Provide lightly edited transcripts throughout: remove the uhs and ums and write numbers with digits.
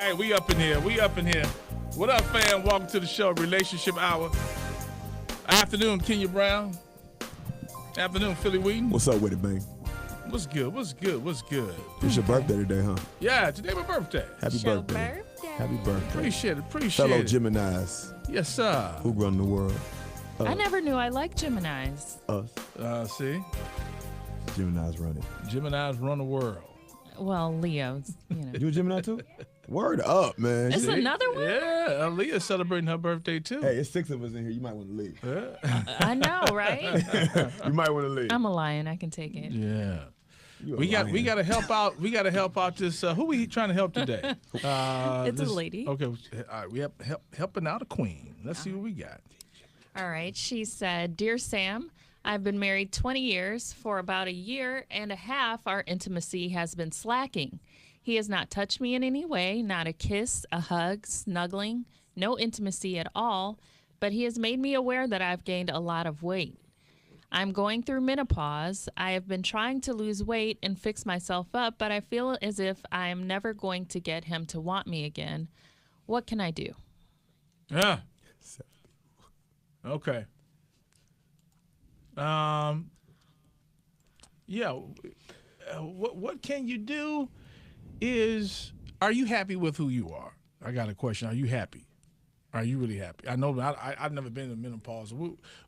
Hey, we up in here. We up in here. What up, fam? Welcome to the show, Relationship Hour. Afternoon, Kenya Brown. Afternoon, Philly Wheaton. What's up with it, man? What's good? What's good? What's good? It's your birthday today, huh? Yeah, today my birthday. Happy Your birthday. birthday. Happy birthday. Appreciate it. Appreciate Fellow it. Geminis Yes, sir. who run the world. I never knew I liked Geminis. Us. See? Geminis run it. Geminis run the world. Well, Leos, You a Gemini too? Word up, man. It's another one? Yeah, Aaliyah's celebrating her birthday, too. Hey, it's 6 of us in here. You might want to leave. I know, right? You might want to leave. I'm a lion. I can take it. Yeah. You a We got lion. to help out. We got to help out this. Who we trying to help today? It's a this- lady. Okay, all right, we helping out a queen. Let's see what we got. All right. She said, Dear Sam, I've been married 20 years. For about a year and a half, our intimacy has been slacking. He has not touched me in any way, not a kiss, a hug, snuggling, no intimacy at all, but he has made me aware that I've gained a lot of weight. I'm going through menopause. I have been trying to lose weight and fix myself up, but I feel as if I am never going to get him to want me again. What can I do? Yeah. Okay. Yeah. What can you do? Are you happy with who you are? I got a question. Are you happy? Are you really happy? I know I've never been in menopause.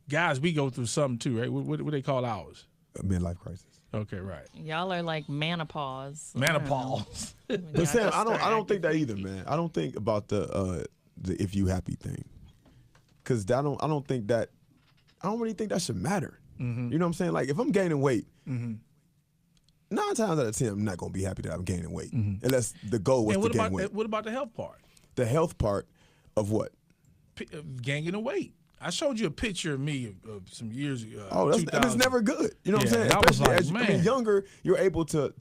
Guys, we go through something too, right? What do they call ours? A midlife crisis. Okay, right. Y'all are like menopause. Menopause. But Sam, I don't think that either, man. I don't think about the if you happy thing, because I don't really think that should matter. Mm-hmm. You know what I'm saying? Like if I'm gaining weight, 9 times out of 10, I'm not gonna be happy that I'm gaining weight, unless the goal was And to what gain about weight. what about the health part? The health part of what? Gaining the weight. I showed you a picture of me of some years ago. Oh, that's 2000. never good. You know what Yeah, I'm saying? I was Especially like, as man. younger, you're able to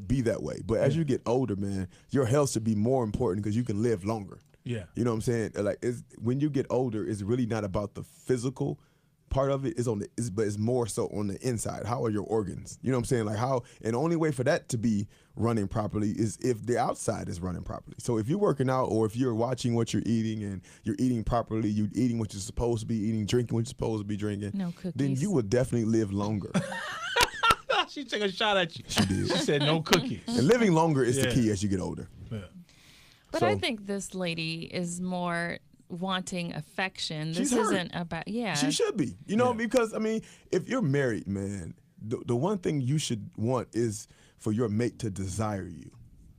be that way. But as you get older, man, your health should be more important because you can live longer. Yeah. You know what I'm saying? Like when you get older, it's really not about the physical part of it. But it's more so on the inside. How are your organs? You know what I'm saying? Like and the only way for that to be running properly is if the outside is running properly. So if you're working out or if you're watching what you're eating and you're eating properly, you're eating what you're supposed to be eating, drinking what you're supposed to be drinking, No cookies. then you will definitely live longer. She took a shot at you. She did. She said no cookies. And living longer is the Yeah. key as you get older. Yeah. But So- I think this lady is more wanting affection. This She's hurt. isn't about, yeah. She should be, you know, Yeah. because I mean, if you're married, man, the one thing you should want is for your mate to desire you.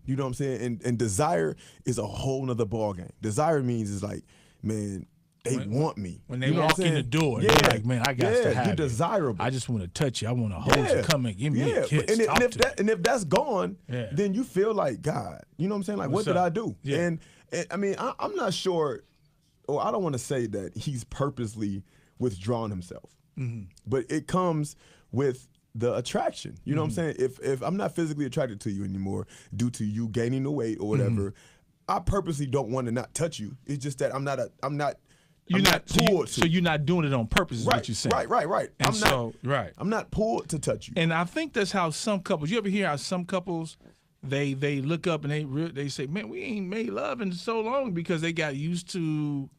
You know what I'm saying? And desire is a whole nother ballgame. Desire means is like, man, they want me. When they You know what walk I'm in the saying? door, yeah, you're like, man, I got to have you're you. desirable. I just want to touch you. I want to hold you. Come and give me a kiss. And, Talk to me. and if that's gone, Yeah. then you feel like God. You know what I'm saying? Like, What's what did up? I do? Yeah. And I mean, I'm not sure, or I don't want to say that he's purposely withdrawn himself, but it comes with the attraction. You know what I'm saying? If I'm not physically attracted to you anymore due to you gaining the weight or whatever, I purposely don't want to not touch you. It's just that I'm not pulled to. So you're not doing it on purpose, is what you're saying. Right. And right. I'm not pulled to touch you. And I think that's how some couples. You ever hear how some couples they look up and they say, man, we ain't made love in so long because they got used to,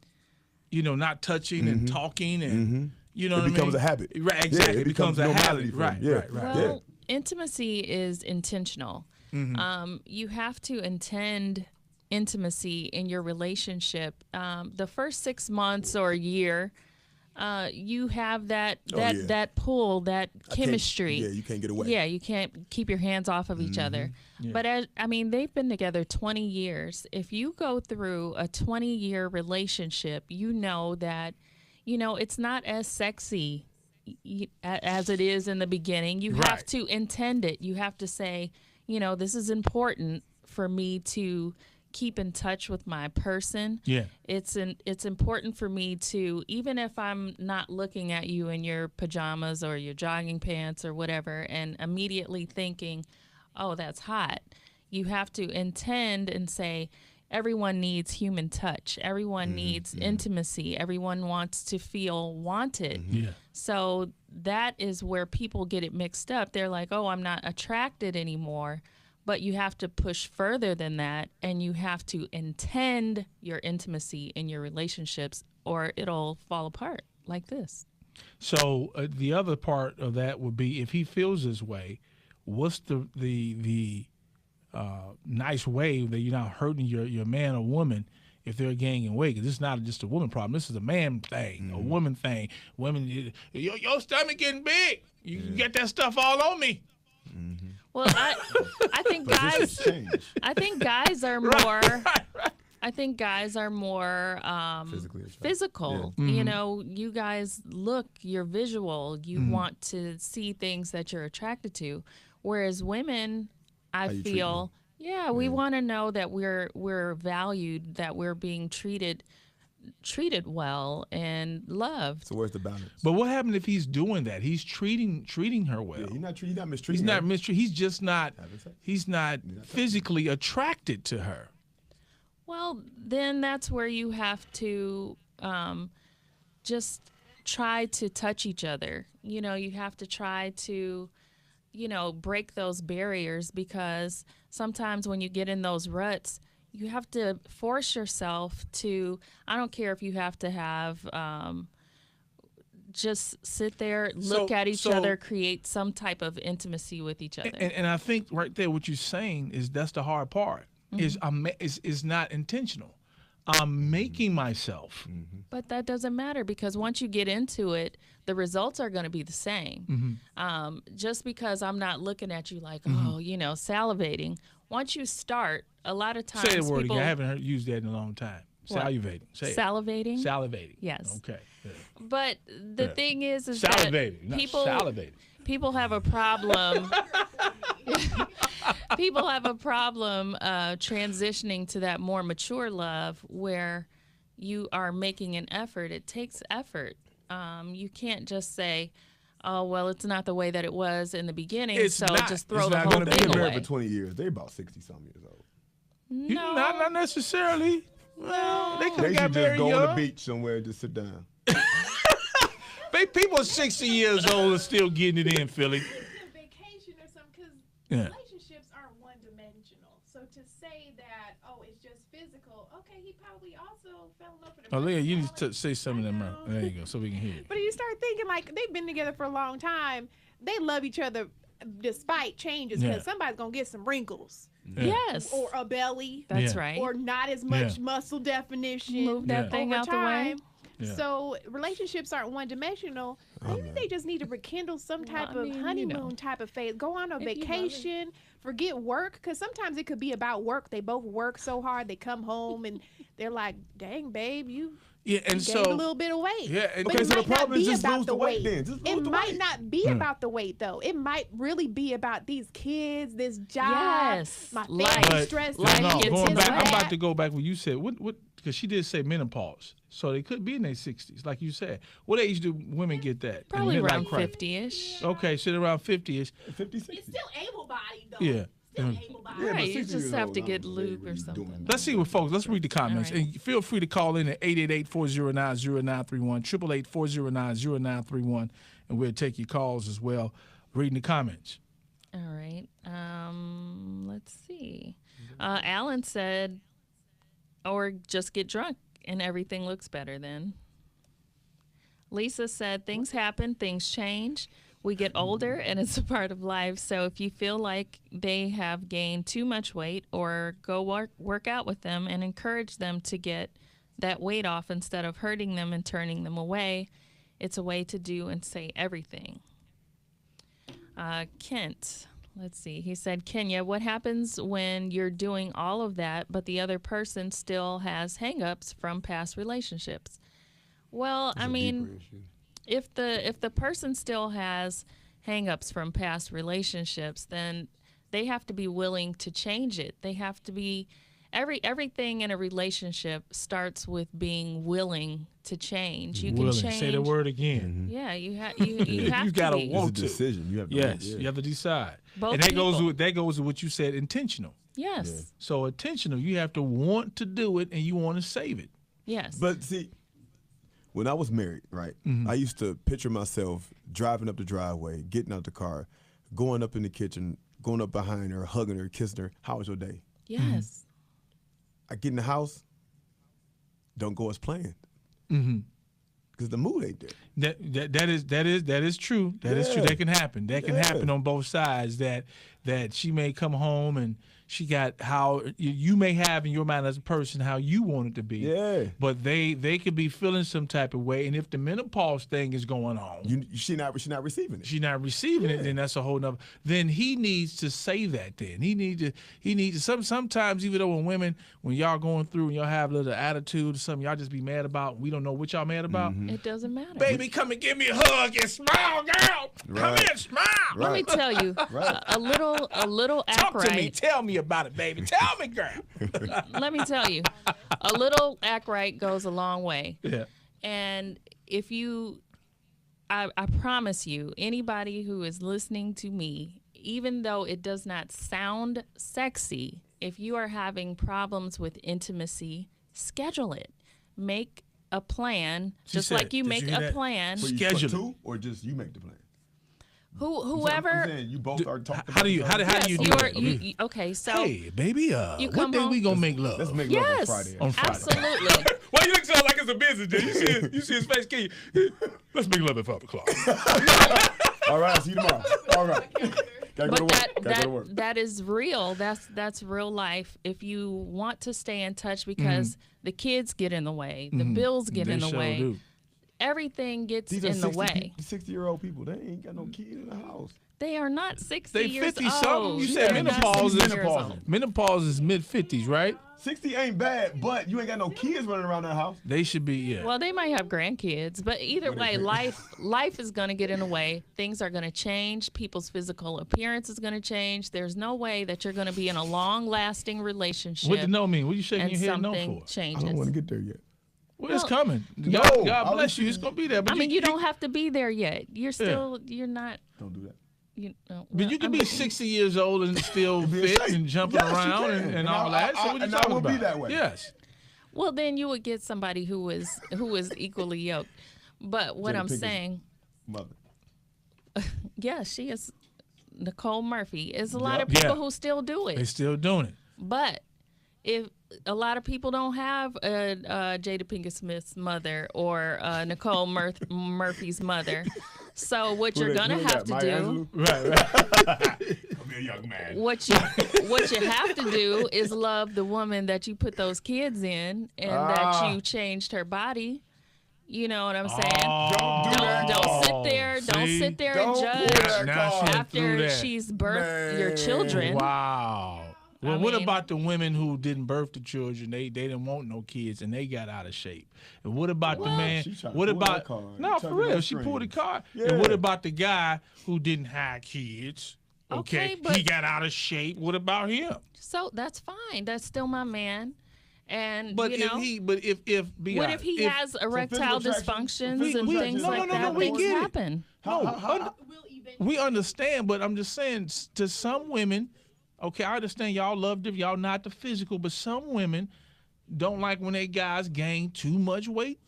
not touching and talking and you know It what I mean? becomes a habit. Right, Yeah, exactly. it it becomes a normality habit. for them. Right, Yeah. right. Well, intimacy is intentional. You have to intend intimacy in your relationship. The first 6 months or a year, you have that pull, that chemistry. You can't get away. Yeah, you can't keep your hands off of each other. Yeah. But they've been together 20 years. If you go through a 20-year relationship, you know that, it's not as sexy as it is in the beginning. You have Right. to intend it. You have to say, this is important for me to keep in touch with my person. Yeah. It's important for me to, even if I'm not looking at you in your pajamas or your jogging pants or whatever and immediately thinking, oh, that's hot. You have to intend and say, everyone needs human touch. Everyone needs intimacy. Everyone wants to feel wanted. Yeah. So that is where people get it mixed up. They're like, oh, I'm not attracted anymore. but you have to push further than that, and you have to intend your intimacy in your relationships, or it'll fall apart like this. So the other part of that would be if he feels this way, what's the nice way that you're not hurting your man or woman if they're gaining weight? Because this is not just a woman problem. This is a man thing, a woman thing. Women, your stomach getting big. You get that stuff all on me. Well, I think guys, I think guys are more. I think guys are more physical. You know, you guys you're visual. You want to see things that you're attracted to, whereas women, I feel, we want to know that we're valued, that we're being treated well and loved. So where's the balance? But what happened if he's doing that? He's treating her well. Yeah, he's not mistreating He's her. not mistreating. He's just not. He's not physically attracted to her. Well, then that's where you have to just try to touch each other. You know, you have to try to, break those barriers, because sometimes when you get in those ruts, you have to force yourself to, I don't care if you have to have, just sit there, look at each other, create some type of intimacy with each other. And I think right there, what you're saying is that's the hard part. Is not intentional. I'm making myself. But that doesn't matter, because once you get into it, the results are going to be the same. Just because I'm not looking at you like, salivating. Once you start, a lot of times say the word people, again. I haven't used that in a long time. What? Salivating. Say it. Salivating. Salivating. Yes. Okay. Yeah. But the thing is Salivating, that not people salivating. People have a problem. People have a problem transitioning to that more mature love where you are making an effort. It takes effort. You can't just say, "Oh, well, it's not the way that it was in the beginning," just throw the whole They've thing been married away. for 20 years. They're about 60-something years old. No, Not necessarily. Well, they could They have got should just married go on young. the beach somewhere and just sit down. People 60 years old are still getting it in, Philly. Vacation or something, because Yeah. relationships aren't one-dimensional. So to say that, it's just physical, okay, he probably also fell in love with a Oh, Leah, you need to personality. say some of them. There you go, so we can hear you. But you start thinking, like, they've been together for a long time. They love each other despite changes, because Yeah. somebody's going to get some wrinkles Yeah. Yes, or a belly that's Yeah. right. or not as much Yeah. muscle definition. Move that Yeah. thing over out the way. time. Yeah. So relationships aren't one-dimensional. Maybe they just need to rekindle some type I of mean, honeymoon type of phase. Go on a if you love it. vacation. Forget work, because sometimes it could be about work. They both work so hard. They come home and they're like, "Dang, babe, you Yeah, and gained so a little bit of weight." yeah, and But Okay, it so the might not problem is be just about lose the the weight weight. then. Just lose It the might weight. not be about the weight, though. It might really be about these kids, this job, Yes. my Life. family But stress. Life no, gets going in back, the I'm way. about to go back what you said. What? Because she did say menopause, so they could be in their 60s, like you said. What age do women get that? Probably In midlife around crisis? 50-ish. Okay, sit around 50ish. 50, It's 60. still able-bodied, though. Yeah. Still Mm. able-bodied. Yeah, but Right, you 60 just years have old, to I get don't know what they lube or really something. doing. Let's see what folks. Let's read the comments. All right. And feel free to call in at 888-409-0931, 888-409-0931, and we'll take your calls as well. Reading the comments. All right. Let's see. Alan said, or just get drunk and everything looks better then. Lisa said, things happen, things change. We get older and it's a part of life. So if you feel like they have gained too much weight, or go work out with them and encourage them to get that weight off instead of hurting them and turning them away. It's a way to do and say everything. Kent, let's see. He said, Kenya, what happens when you're doing all of that, but the other person still has hang-ups from past relationships? Well, I mean, if the person still has hang-ups from past relationships, then they have to be willing to change it. They have to be everything in a relationship starts with being willing to change. You Willing. can change. Say the word again. Yeah, you have to gotta be. It's want a to. decision. You have to Yes, yeah. you have to decide. Both and that goes people. with what you said, intentional. Yes. So intentional, you have to want to do it and you want to save it. Yes. But see, when I was married, right, I used to picture myself driving up the driveway, getting out the car, going up in the kitchen, going up behind her, hugging her, kissing her. How was your day? Yes. I get in the house, don't go as planned. Mm-hmm. Because the mood ain't there. That is true. That is true. Yeah. That can happen. That can Yeah. happen on both sides. That she may come home and she got how you may have in your mind as a person how you want it to be. Yeah. But they could be feeling some type of way, and if the menopause thing is going on, She not receiving it. she's not receiving it, then that's a whole nother. Then he needs to say that. Then he needs to. Sometimes even though when y'all going through and y'all have a little attitude or something, y'all just be mad about. We don't know what y'all mad about. It doesn't matter. Baby, come and give me a hug and smile, girl. Come Right. here, smile. Let me tell you, Right. a little act Talk to me. right. Tell me about it, baby. Tell me, girl. Let me tell you, a little act right goes a long way. Yeah. And if I promise you, anybody who is listening to me, even though it does not sound sexy, if you are having problems with intimacy, schedule it. Make a plan, She just said like it. you Did make you hear a that? plan. So you Schedule put it. two, or just you make the plan? Whoever. I'm saying you both are talking. How do you do you are, that? you, okay, so Hey, baby, You what come day home- we gonna make love? Let's make love yes, on Friday. On Friday. absolutely. Why you look so like it's a business, dude? You see his face, can you? Let's make love at 5 o'clock. All right, I'll see you tomorrow. All right. Gotta go to But work. Gotta go to work. that is real. That's real life. If you want to stay in touch, because the kids get in the way, the bills get They in the sure way, do. everything gets These in are the way. 60-year-old people. They ain't got no kid in the house. They are not 60 They years 50 old. something. You said They're not menopause 60 is years old. menopause is mid 50s, right? 60 ain't bad, but you ain't got no kids running around that house. They should be, yeah. Well, they might have grandkids, but either way, life is going to get in the way. Things are going to change. People's physical appearance is going to change. There's no way that you're going to be in a long-lasting relationship. What does no mean? What you shaking and your head no something for? I changes. don't want to get there yet. Well, it's Well, coming. No, God I bless was you. It's gonna be there. But I mean, you don't have to be there yet. You're still, you're not. Don't do that. You know, But you can be 60 years old and still Be a fit saint. and jumping Yes, you around can. and all that. So what you and I talking will about? be that way. Yes. Well, then you would get somebody who is equally yoked. But what Jada I'm Pinkett's saying, Mother. yeah, she is Nicole Murphy. Is a lot of Yep. people Yeah. who still do They it. still doing it. But if a lot of people don't have Jada Pinkett Smith's mother or Nicole Murphy's mother, so what you're gonna have to do, Right. Come here, young man. what you have to do is love the woman that you put those kids in and that you changed her body. You know what I'm saying? Don't sit there. Don't See? sit there Don't and pull judge that Now she card. threw after that. she's birthed your Man. children. Wow. Well, I what mean- about the women who didn't birth the children? They didn't want no kids and they got out of shape. And what about the man? She tried to What pull about that card. no for Tugging real? that She pulled the string. card. Yeah. And what about the guy who didn't have kids? Okay, he but- got out of shape. What about him? So that's fine. That's still my man. And But you know, if what if he has erectile physical dysfunctions attraction- and we- things no, like no, no, that? no, we Things get it. happen. we understand, but I'm just saying to some women, okay, I understand y'all love y'all not the physical, but some women don't like when they guys gain too much weight.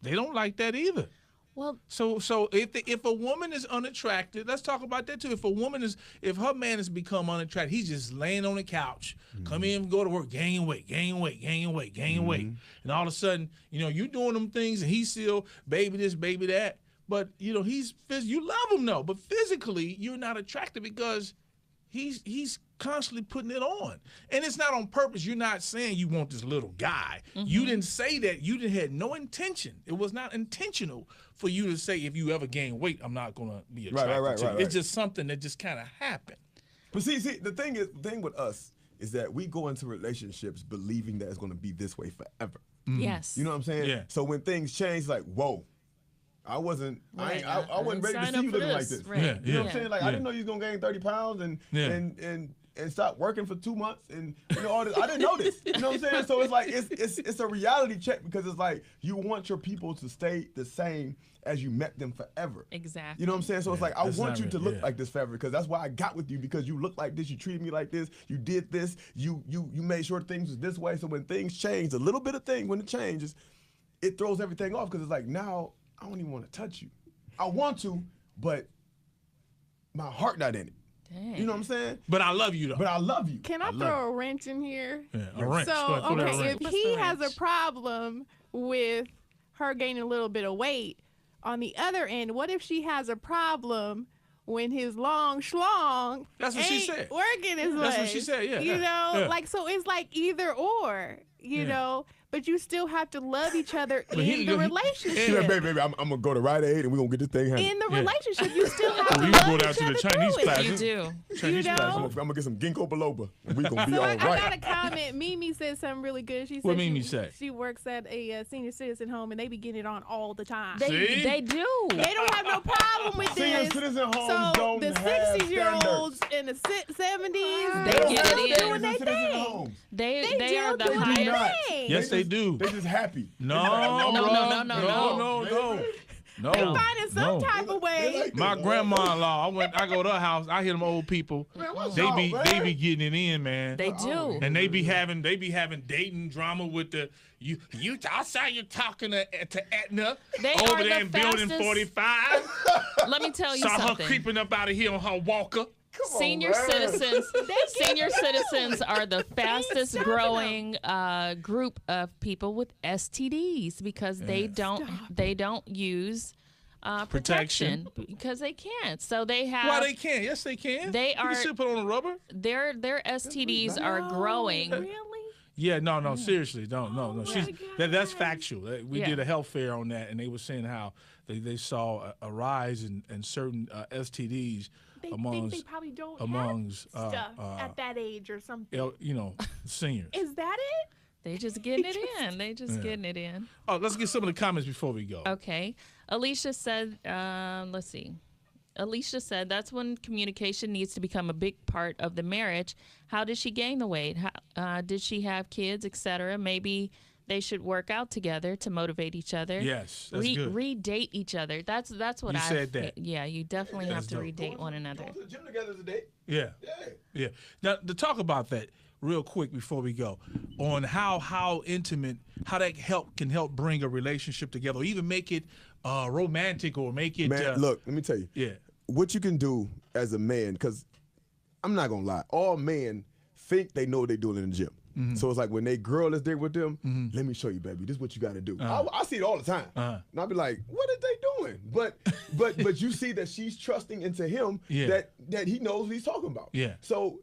They don't like that either. Well, So if a woman is unattractive, let's talk about that too. If her man has become unattractive, he's just laying on the couch, come in, go to work, gaining weight, and all of a sudden, you doing them things, and he's still baby this, baby that. But you love him though, but physically you're not attractive because he's constantly putting it on, and it's not on purpose. You're not saying you want this little guy. You didn't say that. You had no intention. It was not intentional for you to say, if you ever gain weight, I'm not gonna be attracted right, to you. right. It's just something that just kind of happened. But see, the thing with us is that we go into relationships believing that it's going to be this way forever. yes. You know what I'm saying? Yeah. So when things change, like, whoa, I wasn't ready to see you looking like this. Right. Yeah, You know what I'm saying? Like, I Yeah. didn't know you was gonna gain 30 pounds and Yeah. and stop working for 2 months and all this. I didn't know this. You know what I'm saying? So it's like it's a reality check, because it's like you want your people to stay the same as you met them forever. Exactly. You know what I'm saying? So it's like, I that's want not you to real, look yeah. like this forever, because that's why I got with you, because you look like this, you treated me like this, you did this, you made sure things was this way. So when things change, a little bit of thing, when it changes, it throws everything off, because it's like, now I don't even want to touch you. I want to, but my heart not in it. Dang. You know what I'm saying? But I love you though. But I love you. Can I love throw a wrench in here? yeah, a wrench. Go So, ahead, throw that okay, wrench. if What's he the has a wrench? problem with her gaining a little bit of weight, on the other end, what if she has a problem when his long schlong That's what she ain't said. working his way? That's what she said, yeah, You yeah, know, yeah. like, so it's like either or, you Yeah. know, but you still have to love each other But he- in the he- relationship. She like, baby, I'm gonna go to Rite Aid and we're gonna get this thing handled. In the Yeah. relationship, you still have to We love go down each to the other Chinese through it. class. You do. Chinese know? class. I'm gonna get some ginkgo biloba and we gonna be So all I right. got a comment. Mimi said something really good. She said What Mimi say? She works at a senior citizen home and they be getting it on all the time. See? They do. They don't have no problem with Senior this. citizen homes So don't the have 60-year-olds and the 70s, They they get still it in. doing their thing. Homes. They They are still the doing do their not. highest. thing. Yes, they do. They just happy. No, No, bruh. no. No. They finding some no. type of way. My grandma-in-law, I go to her house, I hear them old people. Man, what's They wrong, be man? they be getting it in, man. They do. And they be having dating drama with the you. I saw you talking to Etna They over are there the in building fastest- 45. Let me tell you Saw her something. creeping up out of here on her walker. Senior citizens are the fastest stopping growing group of people with STDs because they don't use protection because they can't. So they have Why they can't? Yes, they can. They You can are- still put on a rubber. their STDs are growing. Really? Yeah, no, seriously, no. She's that's factual. We Yeah. did a health fair on that, and they were saying how they saw a rise in certain STDs They think amongst they probably don't amongst have stuff at that age or something. seniors. Is that it? They just getting it in. They just getting it in. Oh, let's get some of the comments before we go. Okay. Alicia said, let's see. Alicia said that's when communication needs to become a big part of the marriage. How did she gain the weight? How, did she have kids, etc.? Maybe they should work out together to motivate each other. Yes, that's good. Redate each other. That's what You I said that. Yeah, you definitely That's have to dope. redate one another. Going to the gym together today. Yeah. Yeah. Now, to talk about that real quick before we go, on how intimate, how that can help bring a relationship together, or even make it romantic, or make it. Man, look, let me tell you. Yeah. What you can do as a man, because I'm not gonna lie, all men think they know what they're doing in the gym. Mm-hmm. So it's like when they girl is there with them, let me show you, baby. This is what you got to do. I see it all the time, and I'll be like, "What are they doing?" But you see that she's trusting into him Yeah. that he knows what he's talking about. Yeah. So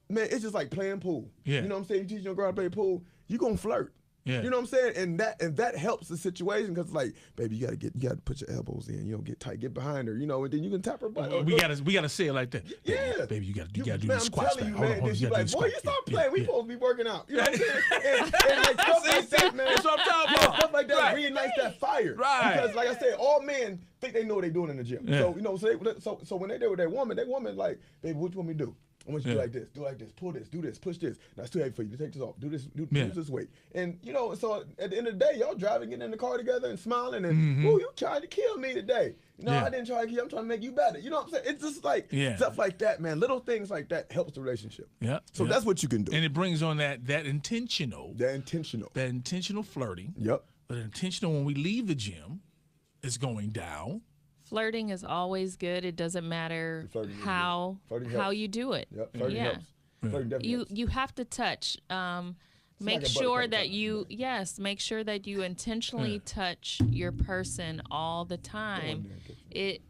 man, it's just like playing pool. Yeah. You know what I'm saying? You teach your girl how to play pool, you gonna flirt. Yeah. You know what I'm saying? And that helps the situation because like, baby, you gotta put your elbows in. You know, get tight, get behind her. You know, and then you can tap her butt. We gotta say it like that. Yeah, baby, you gotta do man, the I'm squats telling back. you, Hold man. on, Then you she gotta do like, the boy, you squats. stop Yeah, playing. We yeah. supposed to be working out. You know what I'm saying? And like stuff like that, man. That's what I'm talking about. Stuff like that Right. reignites that fire. Right. Because like I said, all men think they know what they're doing in the gym. Yeah. So you know, so when they there with that woman like, baby, what you want me to do? I want you to Yeah. do like this, pull this, do this, push this. That's too heavy for you. To take this off. Do this, Yeah. use this weight. And you know, so at the end of the day, y'all driving, getting in the car together and smiling and ooh, you tried to kill me today. No, Yeah. I didn't try to kill you. I'm trying to make you better. You know what I'm saying? It's just like Yeah. stuff like that, man. Little things like that helps the relationship. Yeah. So yeah. that's what you can do. And it brings on that intentional, They're intentional. that intentional flirting. Yep. But intentional when we leave the gym is going down. Flirting is always good. It doesn't matter Flirting is good. how Flirting how helps. you do it. Yep. Flirting yeah. helps. Flirting definitely You helps. you have to touch. Make like a sure buttercup that touch. you make sure that you intentionally touch your person all the time. It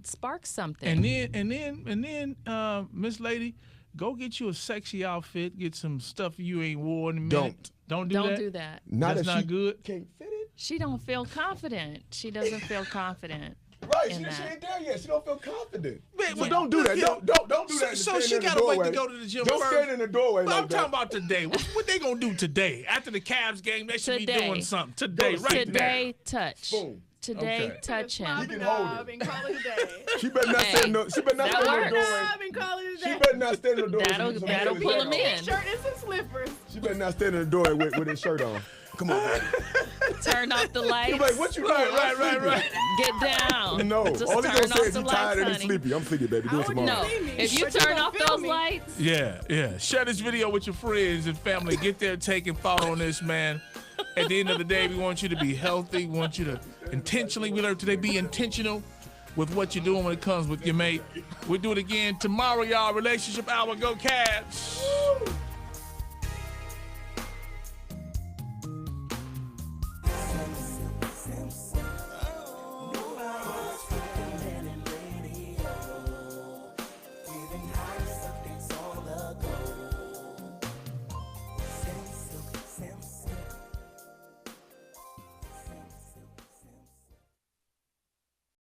sparks something. And then, Miss Lady, go get you a sexy outfit. Get some stuff you ain't worn in a minute. Don't do Don't that. do that. Not That's if not she good. Can't fit it. She don't feel confident. She doesn't feel confident. Right, in she that. ain't there yet. She don't feel confident. Man, So but don't do that. yeah. Don't do that. So and she stand in gotta the wait to doorway. go to the gym Don't first. stand in the doorway But like I'm talking that. about today. What they gonna do today? After the Cavs game, they should be Today. doing something. Today, Go right Today, touch. Boom. Today, Okay. touch You him. can hold it. And call it a day. She better not Hey, stand. She better not that stand in the works. doorway. And call it a She day. better not stand in the doorway. That'll pull him in. Shirt and some slippers. She better not stand in the doorway with his shirt on. Come on, man. Turn off the lights. You're like, what you doing? Right, I'm right, sleepy. right. Get down. No, Just all he turn gonna off say is the he lights, tired and he's honey. sleepy. I'm sleepy, baby. Do it tomorrow. No, See me, if you but you turn gonna off feel those me. lights, Yeah. Share this video with your friends and family. Get there, take and follow on this, man. At the end of the day, we want you to be healthy. We want you to intentionally, we learned today, be intentional. with what you're doing when it comes with your mate. We'll do it again tomorrow, y'all. Relationship Hour. Go Cats.